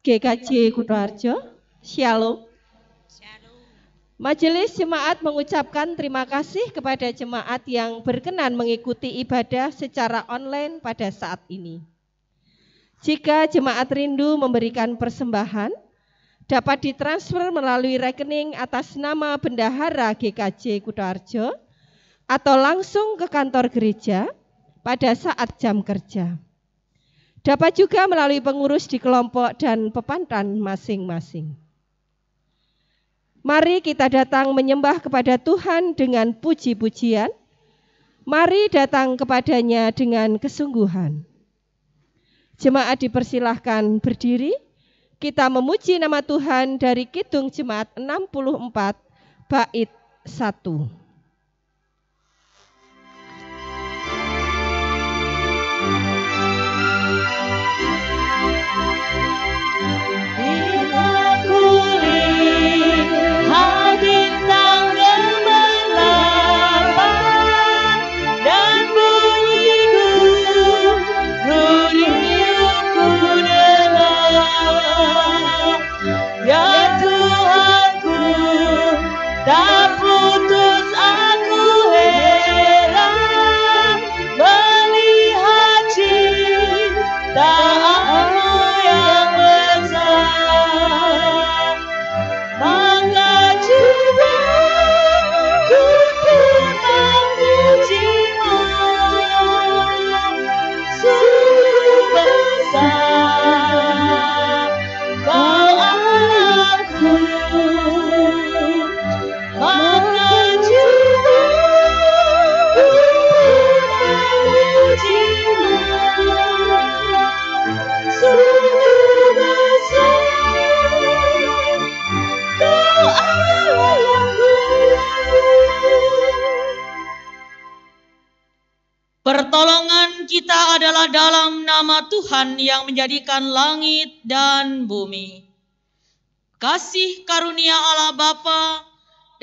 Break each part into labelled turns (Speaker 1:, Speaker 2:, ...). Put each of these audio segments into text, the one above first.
Speaker 1: GKJ Kutoarjo. Shalom. Majelis Jemaat mengucapkan terima kasih kepada jemaat yang berkenan mengikuti ibadah secara online pada saat ini. Jika jemaat rindu memberikan persembahan, dapat ditransfer melalui rekening atas nama Bendahara GKJ Kutoarjo atau langsung ke kantor gereja pada saat jam kerja. Dapat juga melalui pengurus di kelompok dan pepantan masing-masing. Mari kita datang menyembah kepada Tuhan dengan puji-pujian. Mari datang kepadanya dengan kesungguhan. Jemaat dipersilahkan berdiri. Kita memuji nama Tuhan dari Kidung Jemaat 64 bait 1.
Speaker 2: Pertolongan kita adalah dalam nama Tuhan yang menjadikan langit dan bumi. Kasih karunia Allah Bapa,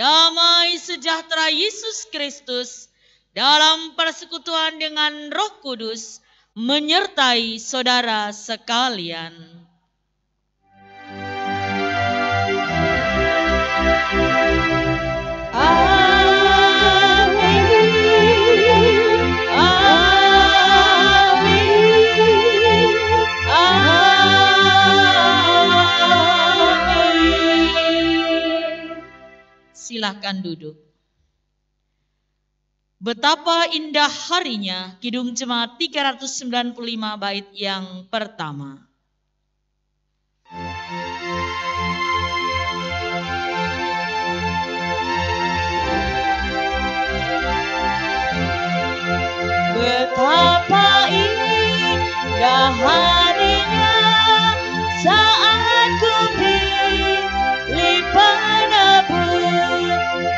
Speaker 2: damai sejahtera Yesus Kristus dalam persekutuan dengan Roh Kudus menyertai saudara sekalian. Silahkan duduk. Betapa indah harinya Kidung Jemaat 395 bait yang pertama.
Speaker 3: Betapa indah harinya saat ku dilipat nebus,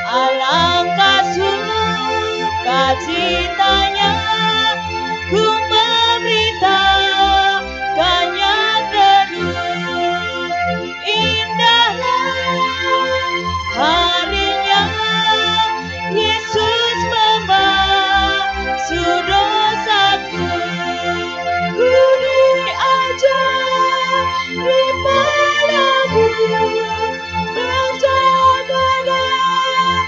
Speaker 3: alangkah sukacitanya ku memberitakannya terus. Indahlah harinya Yesus membasuh dosaku, ku diajari menebus, berjaga dan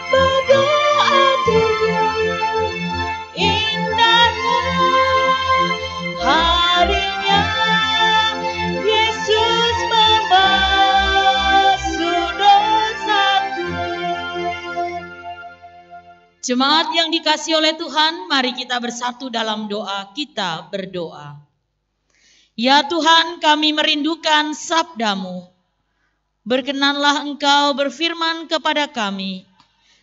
Speaker 3: berdoa terus. Indahlah harinya Yesus membasuh dosaku.
Speaker 2: Jemaat yang dikasihi oleh Tuhan, mari kita bersatu dalam doa. Kita berdoa. Ya Tuhan, kami merindukan sabda-Mu. Berkenanlah Engkau berfirman kepada kami,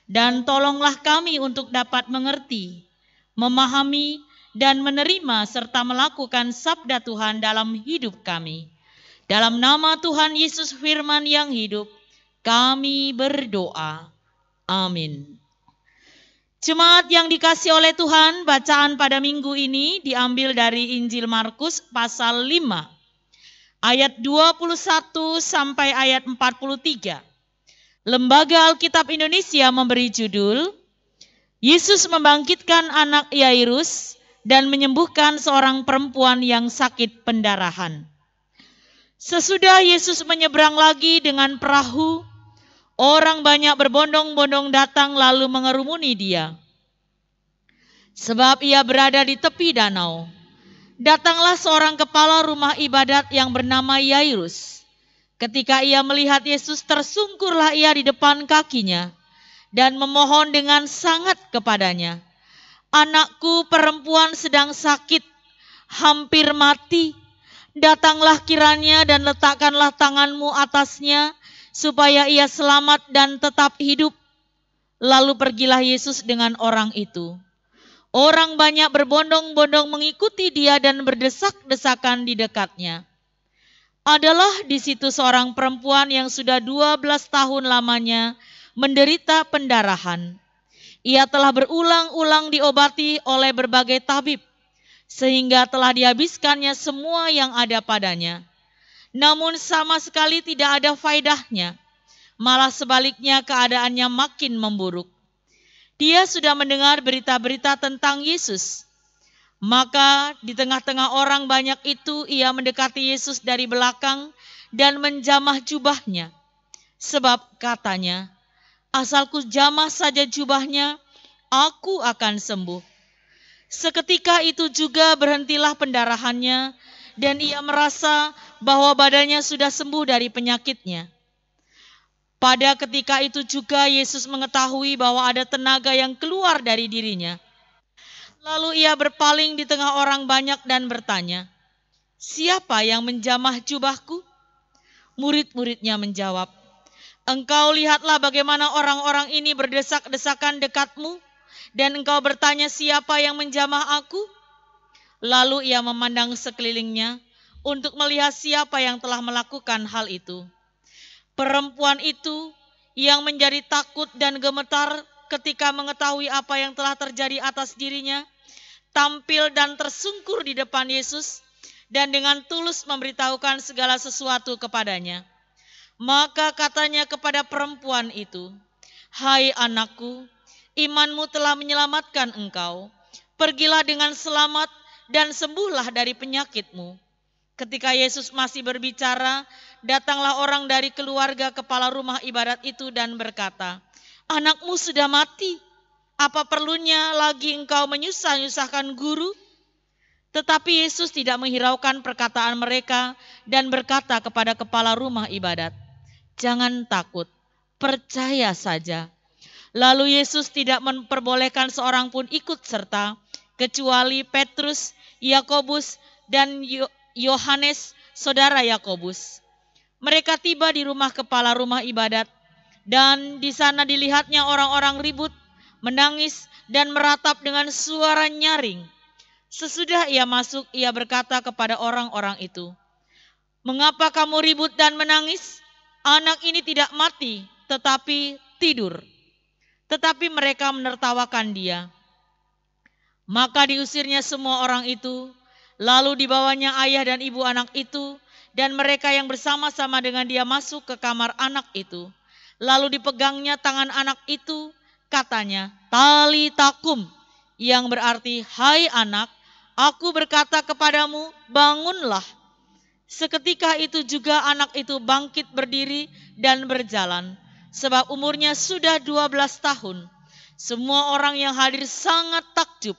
Speaker 2: dan tolonglah kami untuk dapat mengerti, memahami, dan menerima serta melakukan sabda Tuhan dalam hidup kami. Dalam nama Tuhan Yesus Firman yang hidup, kami berdoa. Amin. Jemaat yang dikasihi oleh Tuhan, bacaan pada minggu ini diambil dari Injil Markus pasal 5, ayat 21 sampai ayat 43. Lembaga Alkitab Indonesia memberi judul, Yesus membangkitkan anak Yairus dan menyembuhkan seorang perempuan yang sakit pendarahan. Sesudah Yesus menyeberang lagi dengan perahu, orang banyak berbondong-bondong datang lalu mengerumuni dia. Sebab ia berada di tepi danau. Datanglah seorang kepala rumah ibadat yang bernama Yairus. Ketika ia melihat Yesus, tersungkurlah ia di depan kakinya dan memohon dengan sangat kepadanya, "Anakku perempuan sedang sakit, hampir mati. Datanglah kiranya dan letakkanlah tanganmu atasnya, supaya ia selamat dan tetap hidup." Lalu pergilah Yesus dengan orang itu. Orang banyak berbondong-bondong mengikuti dia dan berdesak-desakan di dekatnya. Adalah di situ seorang perempuan yang sudah 12 tahun lamanya menderita pendarahan. Ia telah berulang-ulang diobati oleh berbagai tabib, sehingga telah dihabiskannya semua yang ada padanya. Namun sama sekali tidak ada faedahnya, malah sebaliknya keadaannya makin memburuk. Dia sudah mendengar berita-berita tentang Yesus. Maka di tengah-tengah orang banyak itu ia mendekati Yesus dari belakang dan menjamah jubahnya. Sebab katanya, "Asalku jamah saja jubahnya, aku akan sembuh." Seketika itu juga berhentilah pendarahannya dan ia merasa bahwa badannya sudah sembuh dari penyakitnya. Pada ketika itu juga Yesus mengetahui bahwa ada tenaga yang keluar dari dirinya. Lalu ia berpaling di tengah orang banyak dan bertanya, "Siapa yang menjamah jubahku?" Murid-muridnya menjawab, "Engkau lihatlah bagaimana orang-orang ini berdesak-desakan dekatmu, dan engkau bertanya siapa yang menjamah aku?" Lalu ia memandang sekelilingnya untuk melihat siapa yang telah melakukan hal itu. Perempuan itu yang menjadi takut dan gemetar ketika mengetahui apa yang telah terjadi atas dirinya, tampil dan tersungkur di depan Yesus dan dengan tulus memberitahukan segala sesuatu kepadanya. Maka katanya kepada perempuan itu, "Hai anakku, imanmu telah menyelamatkan engkau. Pergilah dengan selamat dan sembuhlah dari penyakitmu." Ketika Yesus masih berbicara, datanglah orang dari keluarga kepala rumah ibadat itu dan berkata, "Anakmu sudah mati. Apa perlunya lagi engkau menyusah-nyusahkan guru?" Tetapi Yesus tidak menghiraukan perkataan mereka dan berkata kepada kepala rumah ibadat, "Jangan takut, percaya saja." Lalu Yesus tidak memperbolehkan seorang pun ikut serta, kecuali Petrus, Yakobus, dan Yohanes, saudara Yakobus. Mereka tiba di rumah kepala rumah ibadat, dan di sana dilihatnya orang-orang ribut, menangis, dan meratap dengan suara nyaring. Sesudah ia masuk, ia berkata kepada orang-orang itu, "Mengapa kamu ribut dan menangis? Anak ini tidak mati, tetapi tidur." Tetapi mereka menertawakan dia. Maka diusirnya semua orang itu, lalu dibawanya ayah dan ibu anak itu, dan mereka yang bersama-sama dengan dia masuk ke kamar anak itu. Lalu dipegangnya tangan anak itu, katanya, "Talita kum," yang berarti, "Hai anak, aku berkata kepadamu, bangunlah." Seketika itu juga anak itu bangkit berdiri dan berjalan, sebab umurnya sudah 12 tahun. Semua orang yang hadir sangat takjub.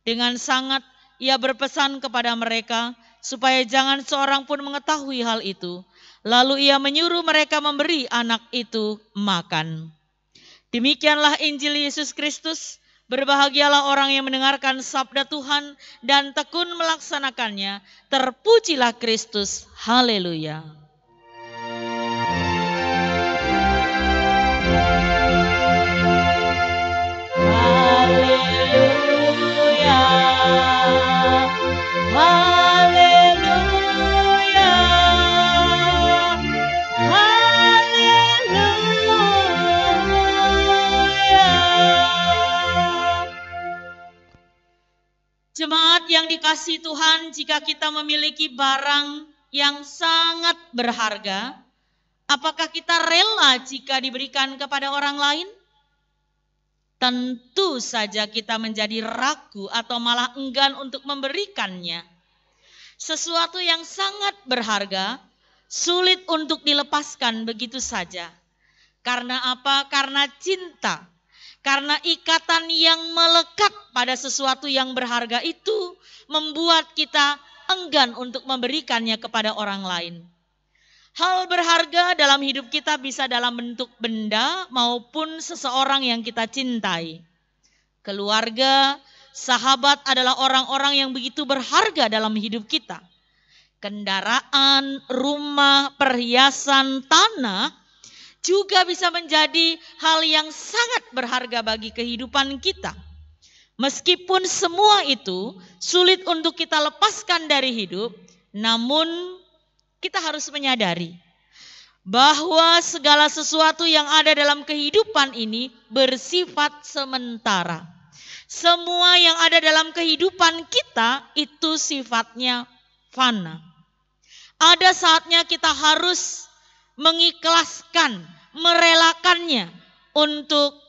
Speaker 2: Dengan sangat ia berpesan kepada mereka supaya jangan seorang pun mengetahui hal itu. Lalu ia menyuruh mereka memberi anak itu makan. Demikianlah Injil Yesus Kristus. Berbahagialah orang yang mendengarkan sabda Tuhan dan tekun melaksanakannya. Terpujilah Kristus. Haleluya.
Speaker 3: Haleluya. Haleluya. Haleluya.
Speaker 2: Jemaat yang dikasihi Tuhan, jika kita memiliki barang yang sangat berharga, apakah kita rela jika diberikan kepada orang lain? Tentu saja kita menjadi ragu atau malah enggan untuk memberikannya. Sesuatu yang sangat berharga sulit untuk dilepaskan begitu saja. Karena apa? Karena cinta. Karena ikatan yang melekat pada sesuatu yang berharga itu membuat kita enggan untuk memberikannya kepada orang lain. Hal berharga dalam hidup kita bisa dalam bentuk benda maupun seseorang yang kita cintai. Keluarga, sahabat adalah orang-orang yang begitu berharga dalam hidup kita. Kendaraan, rumah, perhiasan, tanah juga bisa menjadi hal yang sangat berharga bagi kehidupan kita. Meskipun semua itu sulit untuk kita lepaskan dari hidup, namun kita harus menyadari bahwa segala sesuatu yang ada dalam kehidupan ini bersifat sementara. Semua yang ada dalam kehidupan kita itu sifatnya fana. Ada saatnya kita harus mengikhlaskan, merelakannya untuk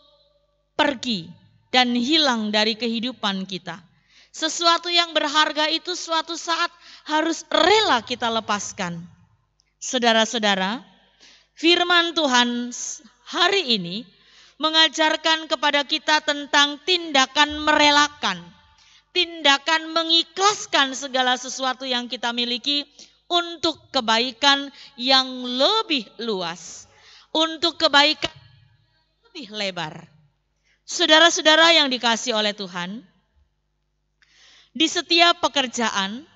Speaker 2: pergi dan hilang dari kehidupan kita. Sesuatu yang berharga itu suatu saat harus rela kita lepaskan. Saudara-saudara, firman Tuhan hari ini mengajarkan kepada kita tentang tindakan merelakan, tindakan mengikhlaskan segala sesuatu yang kita miliki untuk kebaikan yang lebih luas, untuk kebaikan yang lebih lebar. Saudara-saudara yang dikasihi oleh Tuhan, di setiap pekerjaan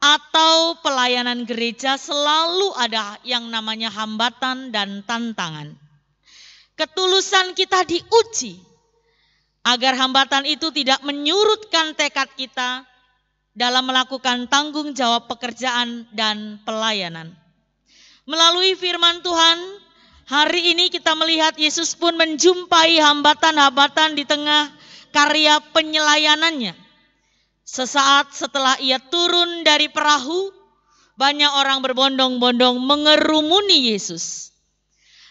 Speaker 2: atau pelayanan gereja selalu ada yang namanya hambatan dan tantangan. Ketulusan kita diuji agar hambatan itu tidak menyurutkan tekad kita dalam melakukan tanggung jawab pekerjaan dan pelayanan. Melalui firman Tuhan, hari ini kita melihat Yesus pun menjumpai hambatan-hambatan di tengah karya penyelayanannya. Sesaat setelah ia turun dari perahu, banyak orang berbondong-bondong mengerumuni Yesus.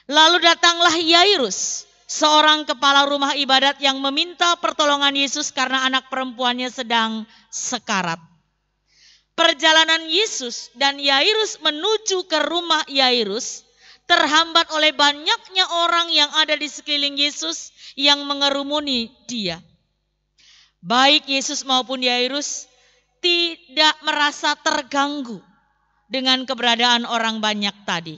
Speaker 2: Lalu datanglah Yairus, seorang kepala rumah ibadat yang meminta pertolongan Yesus karena anak perempuannya sedang sekarat. Perjalanan Yesus dan Yairus menuju ke rumah Yairus terhambat oleh banyaknya orang yang ada di sekeliling Yesus yang mengerumuni dia. Baik Yesus maupun Yairus tidak merasa terganggu dengan keberadaan orang banyak tadi.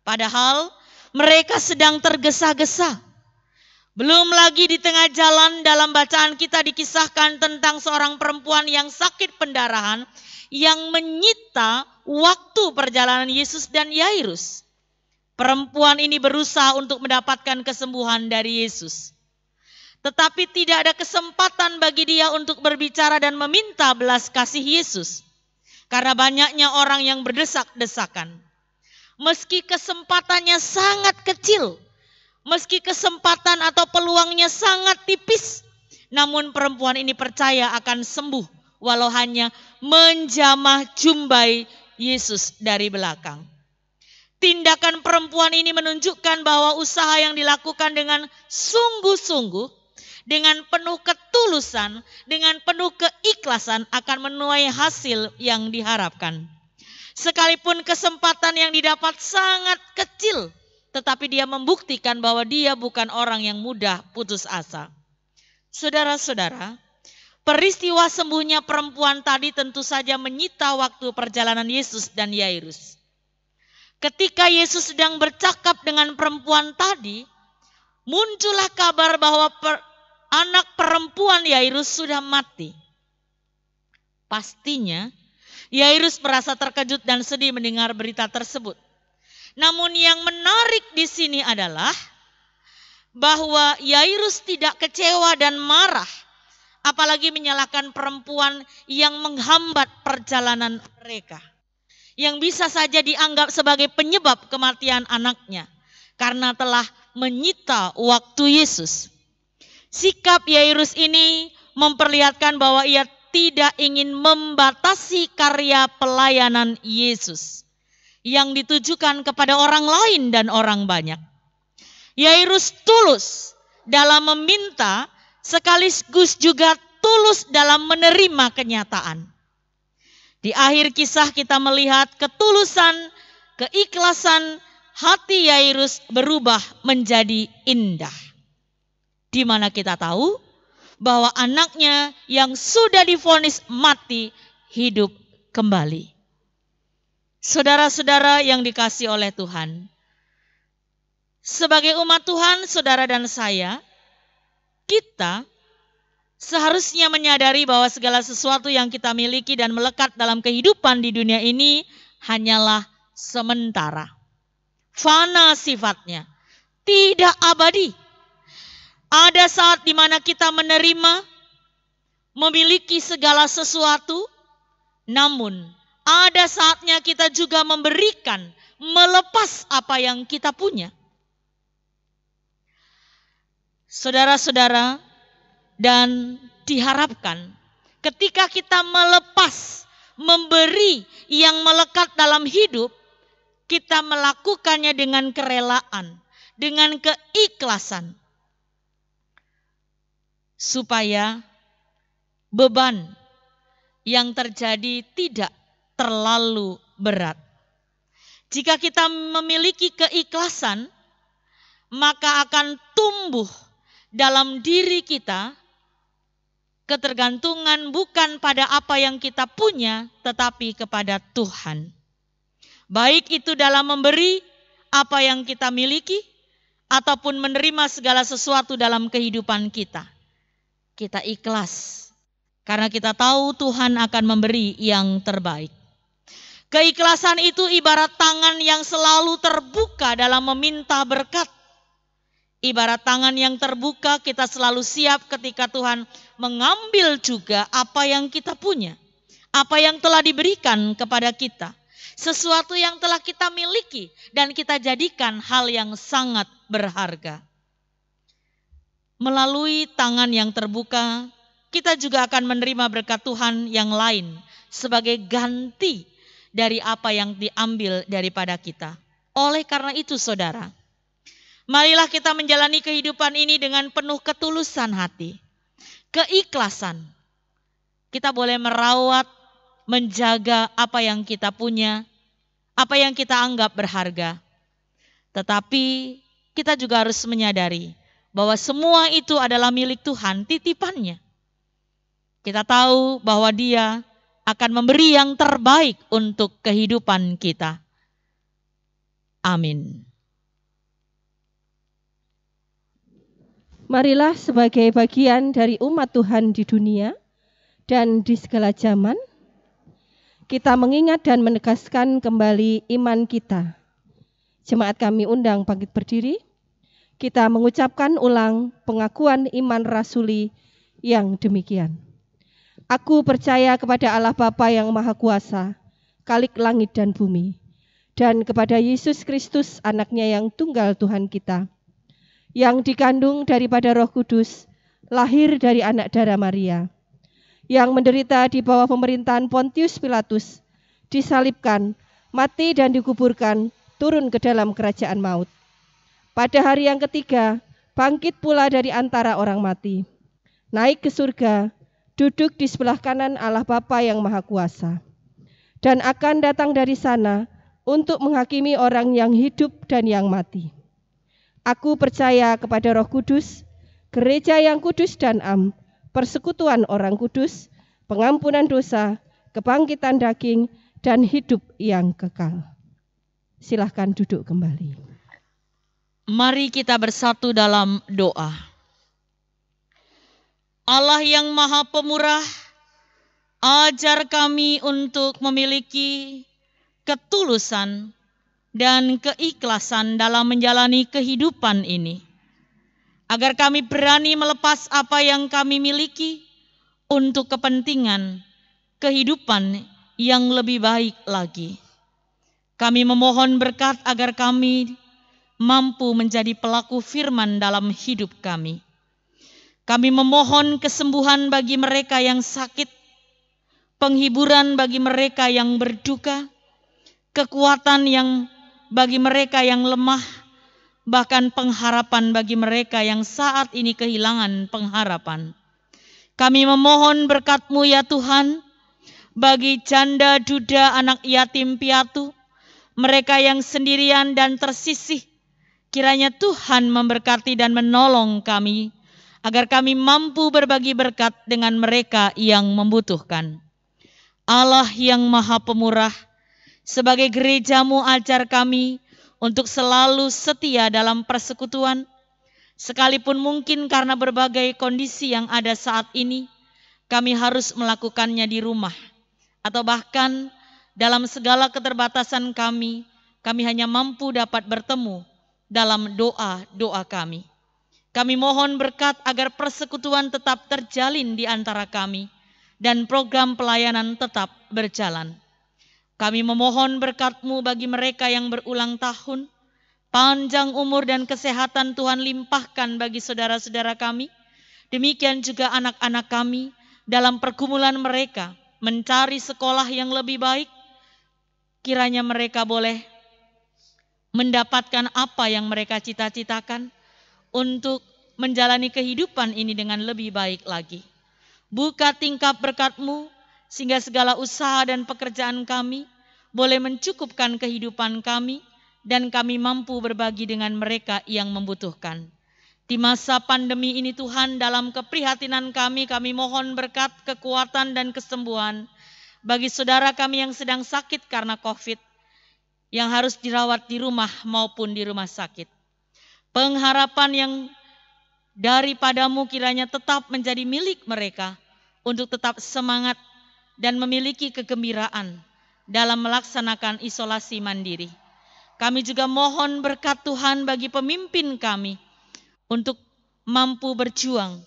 Speaker 2: Padahal mereka sedang tergesa-gesa. Belum lagi di tengah jalan dalam bacaan kita dikisahkan tentang seorang perempuan yang sakit pendarahan yang menyita waktu perjalanan Yesus dan Yairus. Perempuan ini berusaha untuk mendapatkan kesembuhan dari Yesus. Tetapi tidak ada kesempatan bagi dia untuk berbicara dan meminta belas kasih Yesus. Karena banyaknya orang yang berdesak-desakan. Meski kesempatannya sangat kecil, meski kesempatan atau peluangnya sangat tipis, namun perempuan ini percaya akan sembuh walau hanya menjamah jumbai Yesus dari belakang. Tindakan perempuan ini menunjukkan bahwa usaha yang dilakukan dengan sungguh-sungguh, dengan penuh ketulusan, dengan penuh keikhlasan akan menuai hasil yang diharapkan. Sekalipun kesempatan yang didapat sangat kecil, tetapi dia membuktikan bahwa dia bukan orang yang mudah putus asa. Saudara-saudara, peristiwa sembuhnya perempuan tadi tentu saja menyita waktu perjalanan Yesus dan Yairus. Ketika Yesus sedang bercakap dengan perempuan tadi, muncullah kabar bahwa anak perempuan Yairus sudah mati. Pastinya Yairus merasa terkejut dan sedih mendengar berita tersebut. Namun yang menarik di sini adalah bahwa Yairus tidak kecewa dan marah, apalagi menyalahkan perempuan yang menghambat perjalanan mereka, yang bisa saja dianggap sebagai penyebab kematian anaknya karena telah menyita waktu Yesus. Sikap Yairus ini memperlihatkan bahwa ia tidak ingin membatasi karya pelayanan Yesus yang ditujukan kepada orang lain dan orang banyak. Yairus tulus dalam meminta, sekaligus juga tulus dalam menerima kenyataan. Di akhir kisah kita melihat ketulusan keikhlasan hati Yairus berubah menjadi indah. Di mana kita tahu bahwa anaknya yang sudah divonis mati hidup kembali. Saudara-saudara yang dikasihi oleh Tuhan, sebagai umat Tuhan, saudara dan saya, kita seharusnya menyadari bahwa segala sesuatu yang kita miliki dan melekat dalam kehidupan di dunia ini hanyalah sementara. Fana sifatnya, tidak abadi. Ada saat di mana kita menerima, memiliki segala sesuatu, namun ada saatnya kita juga memberikan, melepas apa yang kita punya. Saudara-saudara, dan diharapkan ketika kita melepas, memberi yang melekat dalam hidup, kita melakukannya dengan kerelaan, dengan keikhlasan. Supaya beban yang terjadi tidak terlalu berat. Jika kita memiliki keikhlasan, maka akan tumbuh dalam diri kita ketergantungan bukan pada apa yang kita punya, tetapi kepada Tuhan. Baik itu dalam memberi apa yang kita miliki, ataupun menerima segala sesuatu dalam kehidupan kita. Kita ikhlas, karena kita tahu Tuhan akan memberi yang terbaik. Keikhlasan itu ibarat tangan yang selalu terbuka dalam meminta berkat. Ibarat tangan yang terbuka, kita selalu siap ketika Tuhan mengambil juga apa yang kita punya. Apa yang telah diberikan kepada kita. Sesuatu yang telah kita miliki dan kita jadikan hal yang sangat berharga. Melalui tangan yang terbuka, kita juga akan menerima berkat Tuhan yang lain sebagai ganti dari apa yang diambil daripada kita. Oleh karena itu saudara, marilah kita menjalani kehidupan ini dengan penuh ketulusan hati. Keikhlasan. Kita boleh merawat, menjaga apa yang kita punya, apa yang kita anggap berharga. Tetapi kita juga harus menyadari bahwa semua itu adalah milik Tuhan, titipannya. Kita tahu bahwa Dia akan memberi yang terbaik untuk kehidupan kita. Amin.
Speaker 1: Marilah sebagai bagian dari umat Tuhan di dunia dan di segala zaman, kita mengingat dan menegaskan kembali iman kita. Jemaat kami undang bangkit berdiri. Kita mengucapkan ulang pengakuan iman rasuli yang demikian. Aku percaya kepada Allah Bapa yang Maha Kuasa, Khalik langit dan bumi, dan kepada Yesus Kristus anaknya yang tunggal Tuhan kita, yang dikandung daripada Roh Kudus, lahir dari anak darah Maria, yang menderita di bawah pemerintahan Pontius Pilatus, disalibkan, mati dan dikuburkan, turun ke dalam kerajaan maut. Pada hari yang ketiga, bangkit pula dari antara orang mati, naik ke surga, duduk di sebelah kanan Allah Bapa yang Maha Kuasa, dan akan datang dari sana untuk menghakimi orang yang hidup dan yang mati. Aku percaya kepada Roh Kudus, gereja yang kudus dan am, persekutuan orang kudus, pengampunan dosa, kebangkitan daging, dan hidup yang kekal. Silahkan duduk kembali.
Speaker 2: Mari kita bersatu dalam doa. Allah yang Maha Pemurah, ajar kami untuk memiliki ketulusan dan keikhlasan dalam menjalani kehidupan ini. Agar kami berani melepas apa yang kami miliki untuk kepentingan kehidupan yang lebih baik lagi. Kami memohon berkat agar kami mampu menjadi pelaku firman dalam hidup kami. Kami memohon kesembuhan bagi mereka yang sakit, penghiburan bagi mereka yang berduka, kekuatan yang bagi mereka yang lemah, bahkan pengharapan bagi mereka yang saat ini kehilangan pengharapan. Kami memohon berkat-Mu ya Tuhan, bagi janda, duda, anak yatim piatu, mereka yang sendirian dan tersisih. Kiranya Tuhan memberkati dan menolong kami, agar kami mampu berbagi berkat dengan mereka yang membutuhkan. Allah yang Maha Pemurah, sebagai gereja-Mu ajar kami untuk selalu setia dalam persekutuan, sekalipun mungkin karena berbagai kondisi yang ada saat ini, kami harus melakukannya di rumah, atau bahkan dalam segala keterbatasan kami hanya mampu dapat bertemu dalam doa-doa kami. Kami mohon berkat agar persekutuan tetap terjalin di antara kami dan program pelayanan tetap berjalan. Kami memohon berkat-Mu bagi mereka yang berulang tahun, panjang umur dan kesehatan Tuhan limpahkan bagi saudara-saudara kami. Demikian juga anak-anak kami dalam pergumulan mereka mencari sekolah yang lebih baik. Kiranya mereka boleh mendapatkan apa yang mereka cita-citakan untuk menjalani kehidupan ini dengan lebih baik lagi. Buka tingkap berkat-Mu sehingga segala usaha dan pekerjaan kami boleh mencukupkan kehidupan kami dan kami mampu berbagi dengan mereka yang membutuhkan. Di masa pandemi ini Tuhan, dalam keprihatinan kami mohon berkat, kekuatan dan kesembuhan bagi saudara kami yang sedang sakit karena COVID, yang harus dirawat di rumah maupun di rumah sakit. Pengharapan yang daripada-Mu kiranya tetap menjadi milik mereka untuk tetap semangat dan memiliki kegembiraan dalam melaksanakan isolasi mandiri. Kami juga mohon berkat Tuhan bagi pemimpin kami untuk mampu berjuang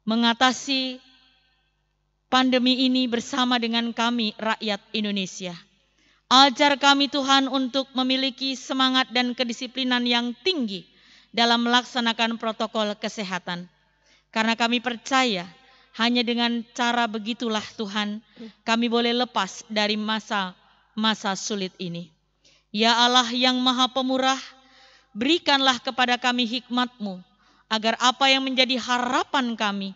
Speaker 2: mengatasi pandemi ini bersama dengan kami rakyat Indonesia. Ajar kami Tuhan untuk memiliki semangat dan kedisiplinan yang tinggi dalam melaksanakan protokol kesehatan. Karena kami percaya hanya dengan cara begitulah Tuhan kami boleh lepas dari masa sulit ini. Ya Allah yang Maha Pemurah, berikanlah kepada kami hikmat-Mu agar apa yang menjadi harapan kami,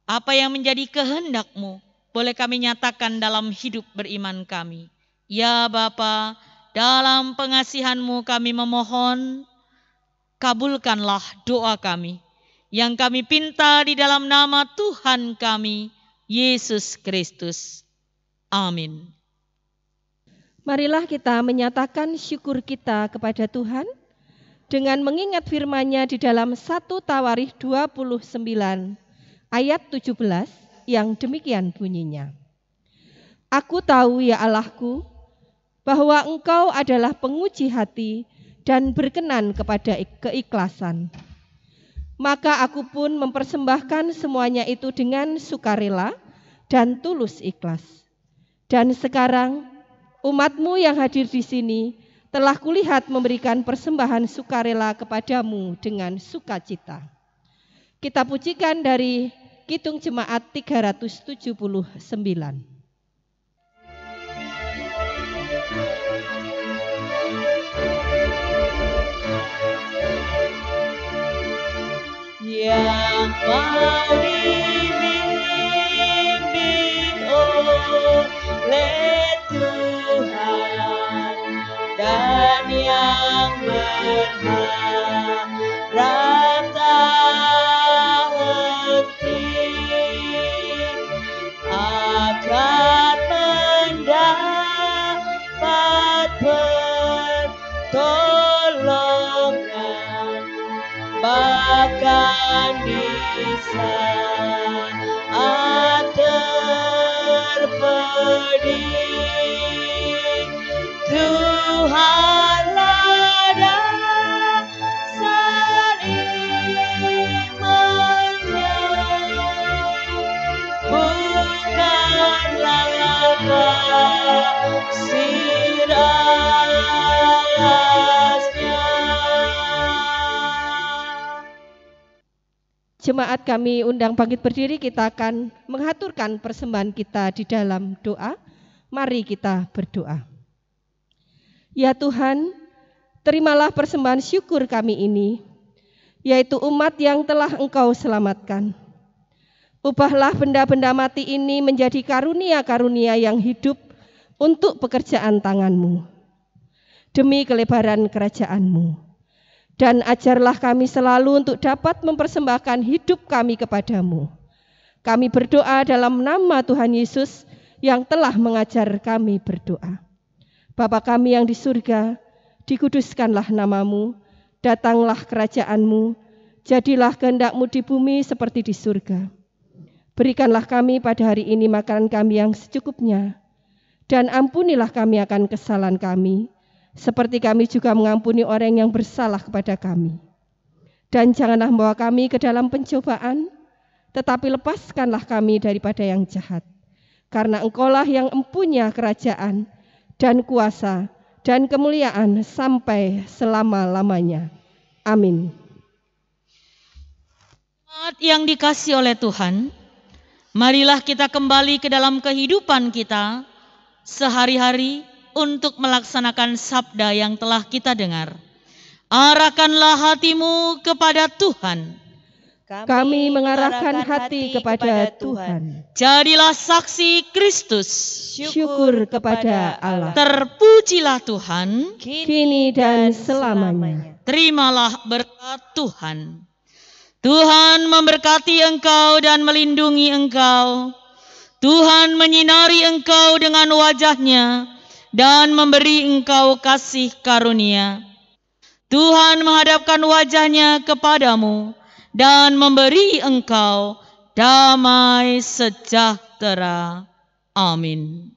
Speaker 2: apa yang menjadi kehendak-Mu boleh kami nyatakan dalam hidup beriman kami. Ya Bapa, dalam pengasihan-Mu kami memohon, kabulkanlah doa kami yang kami pinta di dalam nama Tuhan kami, Yesus Kristus. Amin.
Speaker 1: Marilah kita menyatakan syukur kita kepada Tuhan dengan mengingat firman-Nya di dalam 1 Tawarikh 29 ayat 17 yang demikian bunyinya. Aku tahu ya Allahku, bahwa Engkau adalah penguji hati dan berkenan kepada keikhlasan. Maka aku pun mempersembahkan semuanya itu dengan sukarela dan tulus ikhlas. Dan sekarang umat-Mu yang hadir di sini telah kulihat memberikan persembahan sukarela kepadamu dengan sukacita. Kita pujikan dari Kidung Jemaat 379.
Speaker 3: Yang mau dibimbing oleh Tuhan dan yang berharap tak henti akan mendapat pertolongan, bahkan di saat terpedih, Tuhanlah dasar imannya, bukanlah pasir alasnya.
Speaker 1: Jemaat kami undang bangkit berdiri, kita akan mengaturkan persembahan kita di dalam doa. Mari kita berdoa. Ya Tuhan, terimalah persembahan syukur kami ini, yaitu umat yang telah Engkau selamatkan. Ubahlah benda-benda mati ini menjadi karunia-karunia yang hidup untuk pekerjaan tangan-Mu. demi kelebaran kerajaan-Mu. Dan ajarlah kami selalu untuk dapat mempersembahkan hidup kami kepadamu. Kami berdoa dalam nama Tuhan Yesus yang telah mengajar kami berdoa. Bapa kami yang di surga, dikuduskanlah namamu, datanglah kerajaan-Mu, jadilah kehendak-Mu di bumi seperti di surga. Berikanlah kami pada hari ini makanan kami yang secukupnya, dan ampunilah kami akan kesalahan kami, seperti kami juga mengampuni orang yang bersalah kepada kami. Dan janganlah membawa kami ke dalam pencobaan, tetapi lepaskanlah kami daripada yang jahat. Karena Engkaulah yang empunya kerajaan dan kuasa dan kemuliaan sampai selama-lamanya. Amin.
Speaker 2: Jemaat yang dikasihi oleh Tuhan, marilah kita kembali ke dalam kehidupan kita sehari-hari untuk melaksanakan sabda yang telah kita dengar. Arahkanlah hatimu kepada Tuhan.
Speaker 1: Kami mengarahkan hati kepada Tuhan.
Speaker 2: Jadilah saksi Kristus.
Speaker 1: Syukur kepada Allah.
Speaker 2: Terpujilah Tuhan.
Speaker 1: Kini dan selamanya.
Speaker 2: Terimalah berkat Tuhan. Tuhan memberkati engkau dan melindungi engkau. Tuhan menyinari engkau dengan wajah-Nya dan memberi engkau kasih karunia. Tuhan menghadapkan wajah-Nya kepadamu dan memberi engkau damai sejahtera. Amin.